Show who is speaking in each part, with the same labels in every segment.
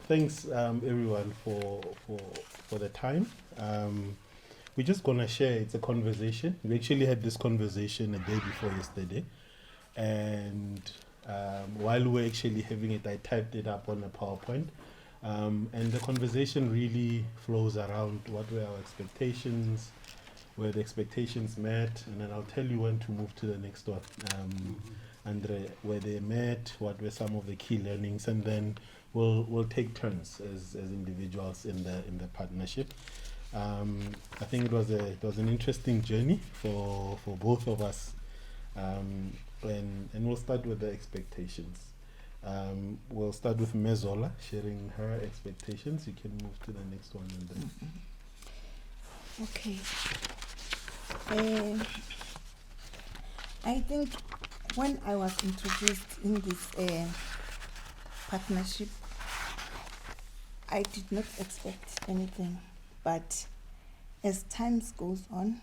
Speaker 1: Thanks everyone for the time. We're just gonna share. It's a conversation. We actually had this conversation a day before yesterday, and while we were actually having it, I typed it up on a PowerPoint, and the conversation really flows around what were our expectations, where the expectations met, and then I'll tell you when to move to the next one. Andre, where they met, what were some of the key learnings, and then we'll take turns as individuals in the partnership. I think it was an interesting journey for both of us, and we'll start with the expectations. We'll start with Mezola sharing her expectations. You can move to the next one. And then.
Speaker 2: Okay. I think when I was introduced in this partnership, I did not expect anything, but as time goes on,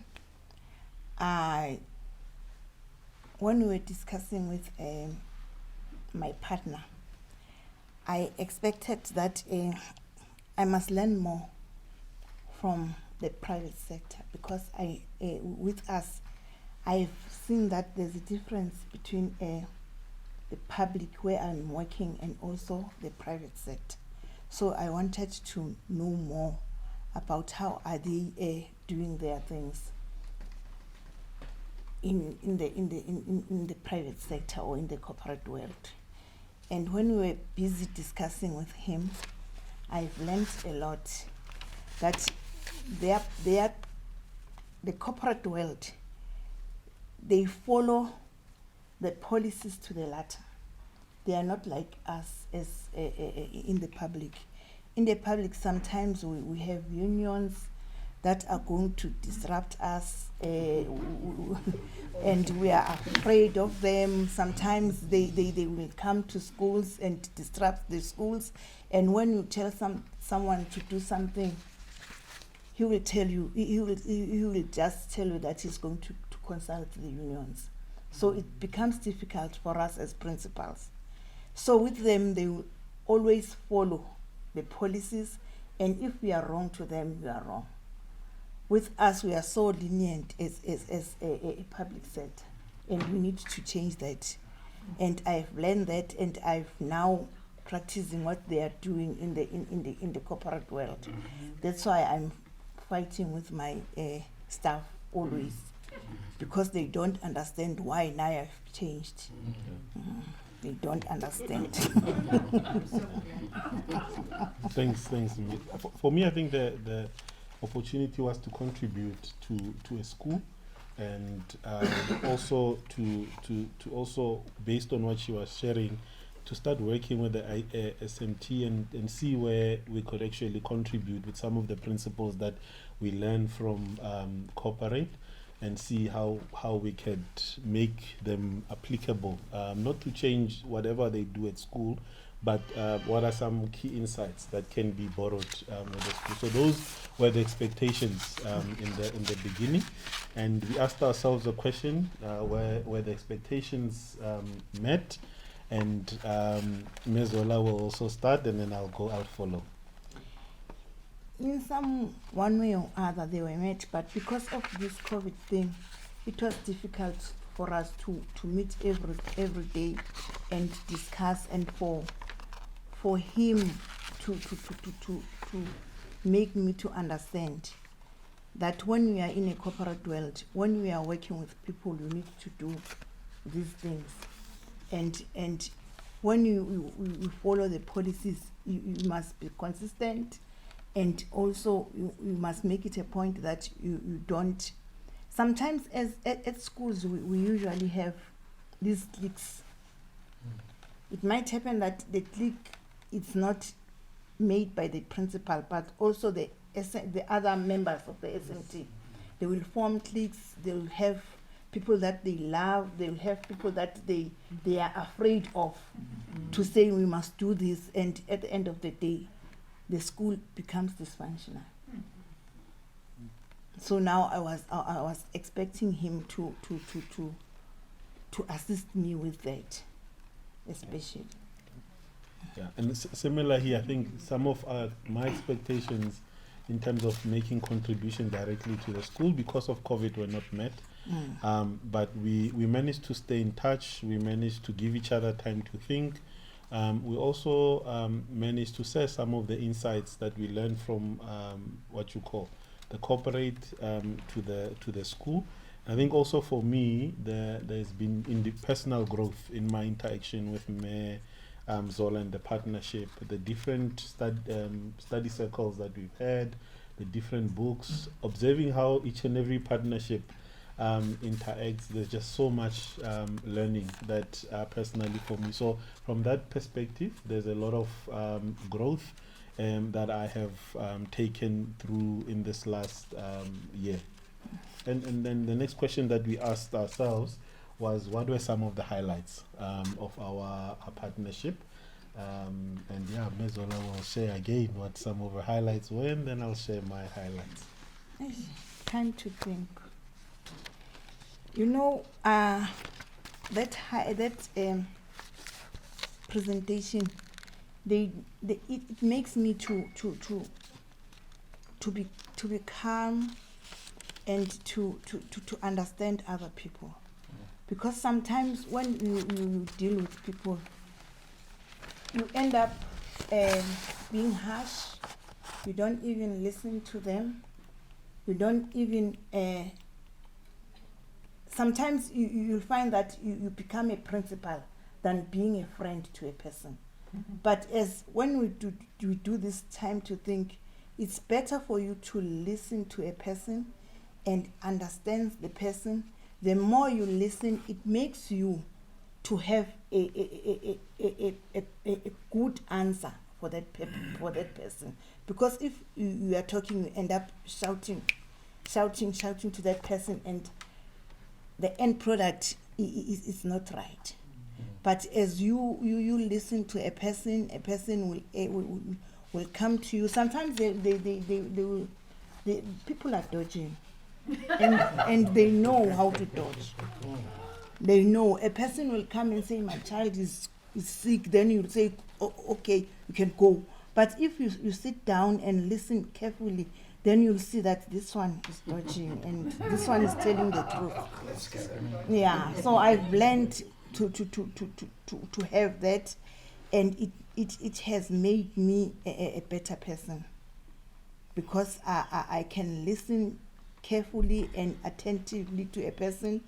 Speaker 2: when we were discussing with my partner, I expected that I must learn more from the private sector, because with us, I've seen that there's a difference between the public where I'm working and also the private sector. So I wanted to know more about how are they doing their things in the private sector or in the corporate world. And when we were busy discussing with him, I've learned a lot that the corporate world, they follow the policies to the letter. They are not like us as in the public. In the public, sometimes we have unions that are going to disrupt us, and we are afraid of them. Sometimes they will come to schools and disrupt the schools, and when you tell someone to do something, he will tell you, he will just tell you that he's going to consult the unions. So it becomes difficult for us as principals. So with them, they will always follow the policies, and if we are wrong to them, we are wrong. With us, we are so lenient as a public sector, and we need to change that. And I've learned that, and I've now practicing what they are doing in the corporate world. That's why I'm fighting with my staff always, because they don't understand why now I've changed. They don't understand.
Speaker 1: Thanks. For me, I think the opportunity was to contribute to a school, and also to also, based on what she was sharing, to start working with the SMT and see where we could actually contribute with some of the principles that we learn from corporate, and see how we could make them applicable, not to change whatever they do at school, but what are some key insights that can be borrowed with the school. So those were the expectations in the beginning, and we asked ourselves a question, where the expectations met, and Mezola will also start, and then I'll follow.
Speaker 2: In some one way or other, they were met, but because of this COVID thing, it was difficult for us to meet every day and discuss, and for him to make me to understand that when we are in a corporate world, when we are working with people, you need to do these things, and when you follow the policies, you must be consistent. And also, you must make it a point that you don't. Sometimes, at schools, we usually have these cliques. It might happen that the clique is not made by the principal, but also the other members of the SMT. They will form cliques. They will have people that they love. They will have people that they are afraid of, to say we must do this. And at the end of the day, the school becomes dysfunctional. So now I was expecting him to assist me with that, especially.
Speaker 1: Yeah, and similar here, I think some of my expectations in terms of making contribution directly to the school because of COVID were not met. But we managed to stay in touch. We managed to give each other time to think. We also managed to share some of the insights that we learned from what you call the corporate to the school. I think also for me, there's been in the personal growth in my interaction with me, Zola, and the partnership, the different study circles that we've had, the different books, observing how each and every partnership interacts. There's just so much learning that personally for me. So from that perspective, there's a lot of growth that I have taken through in this last year. And then the next question that we asked ourselves was, what were some of the highlights of our partnership? And yeah, Mezola will share again what some of the highlights were, and then I'll share my highlights.
Speaker 2: Time to think. You know, that presentation, it makes me to be calm and to understand other people, because sometimes when you deal with people, you end up being harsh. You don't even listen to them. You don't even sometimes you'll find that you become a principal than being a friend to a person. But as when we do this time to think, it's better for you to listen to a person and understand the person. The more you listen, it makes you to have a good answer for that person. Because if you are talking, you end up shouting to that person, and the end product is not right. But as you listen to a person will come to you. Sometimes people are dodging, and they know how to dodge. They know a person will come and say, my child is sick. Then you'll say, oh, okay, you can go. But if you sit down and listen carefully, then you'll see that this one is dodging and this one is telling the truth. Yeah. So I've learned to have that, and it has made me a better person, because I can listen carefully and attentively to a person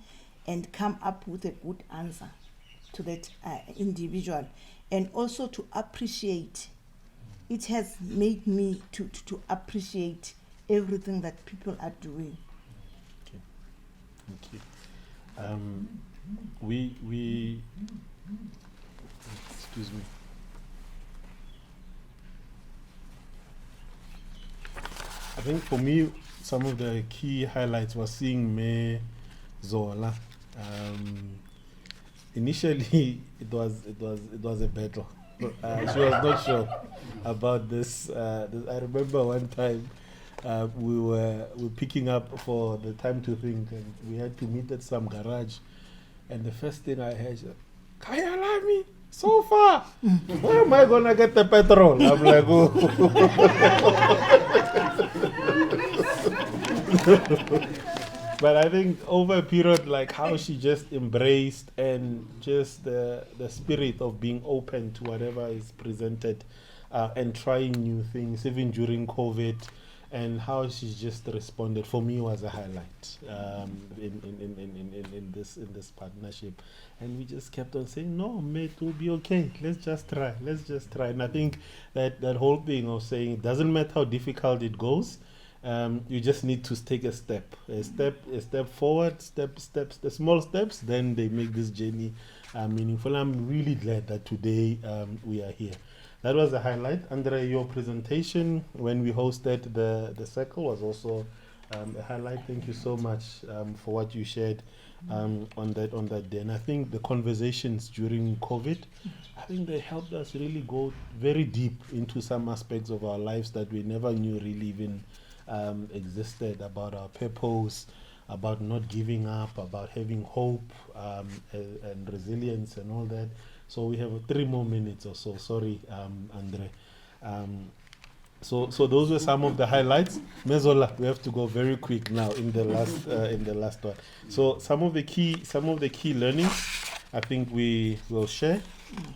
Speaker 2: and come up with a good answer to that individual, and also to appreciate. It has made me to appreciate everything that people are doing.
Speaker 1: Okay. Thank you. We excuse me. I think for me, some of the key highlights was seeing me Zola. Initially, it was a battle. She was not sure about this. I remember one time we were picking up for the time to think, and we had to meet at some garage. And the first thing I heard, Kayalami, so far, where am I gonna get the petrol? I'm like, oh. But I think over a period, like how she just embraced, and just the spirit of being open to whatever is presented, and trying new things, even during COVID, and how she just responded, for me, was a highlight in this partnership. And we just kept on saying, no, mate, it will be okay. Let's just try. And I think that whole thing of saying it doesn't matter how difficult it goes. You just need to take a step forward, the small steps, then they make this journey meaningful. I'm really glad that today we are here. That was a highlight. Andre, your presentation when we hosted the circle was also a highlight. Thank you so much for what you shared on that day. And I think the conversations during COVID, I think they helped us really go very deep into some aspects of our lives that we never knew really even existed, about our purpose, about not giving up, about having hope and resilience and all that. So we have 3 more minutes or so. Sorry, Andre. So those were some of the highlights. Mezola, we have to go very quick now in the last one. So some of the key learnings, I think we will share.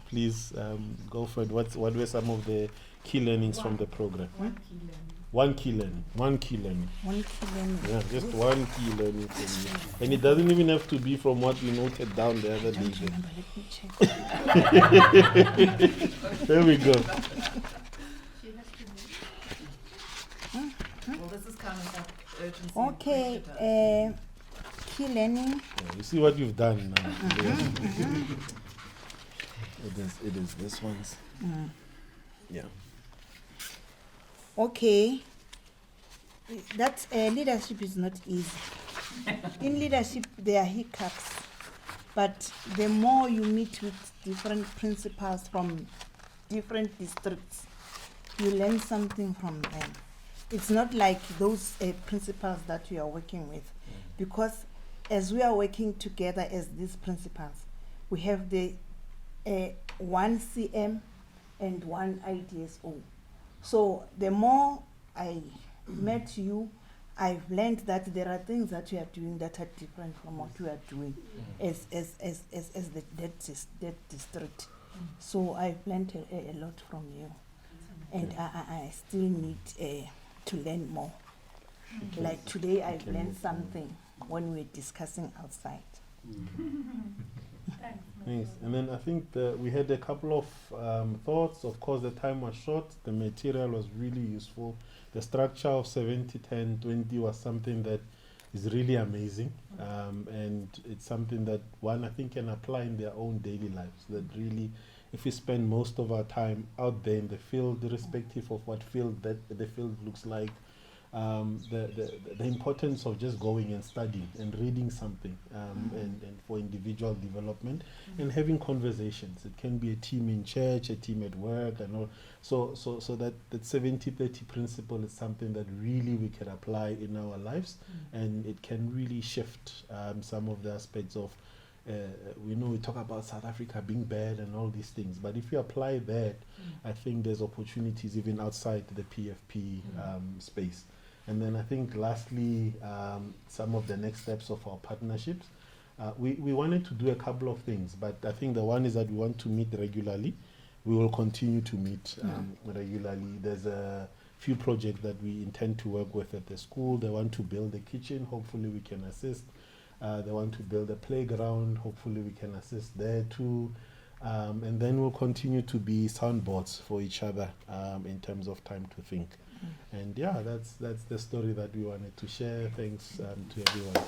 Speaker 1: Please go for it. What were some of the key learnings from the program? One key learning. Yeah, just one key learning from you. And it doesn't even have to be from what we noted down the other day.
Speaker 2: Remember, let me check.
Speaker 1: There we go.
Speaker 3: Well, this is coming up urgency.
Speaker 2: Okay, key learning.
Speaker 1: Yeah, you see what you've done now. It is this one's. Yeah.
Speaker 2: Okay, that leadership is not easy. In leadership, there are hiccups, but the more you meet with different principals from different districts, you learn something from them. It's not like those principals that you are working with, because as we are working together as these principals, we have the one CM and one IDSO. So the more I met you, I've learned that there are things that you are doing that are different from what we are doing as that district. So I've learned a lot from you, and I still need to learn more. Like today, I've learned something when we're discussing outside.
Speaker 1: Thanks. And then I think we had a couple of thoughts. Of course, the time was short. The material was really useful. The structure of 70, 10, 20 was something that is really amazing. And it's something that one, I think, can apply in their own daily lives. That really, if we spend most of our time out there in the field, irrespective of what field that the field looks like, the importance of just going and studying and reading something and for individual development and having conversations. It can be a team in church, a team at work, and all. So that 70-30 principle is something that really we can apply in our lives, and it can really shift some of the aspects of we know we talk about South Africa being bad and all these things, but if you apply that, I think there's opportunities even outside the PFP space. And then I think lastly, some of the next steps of our partnerships. We wanted to do a couple of things, but I think the one is that we want to meet regularly. We will continue to meet regularly. There's a few projects that we intend to work with at the school. They want to build a kitchen. Hopefully we can assist. They want to build a playground. Hopefully we can assist there too. And then we'll continue to be soundboards for each other in terms of time to think. And yeah, that's the story that we wanted to share. Thanks to everyone.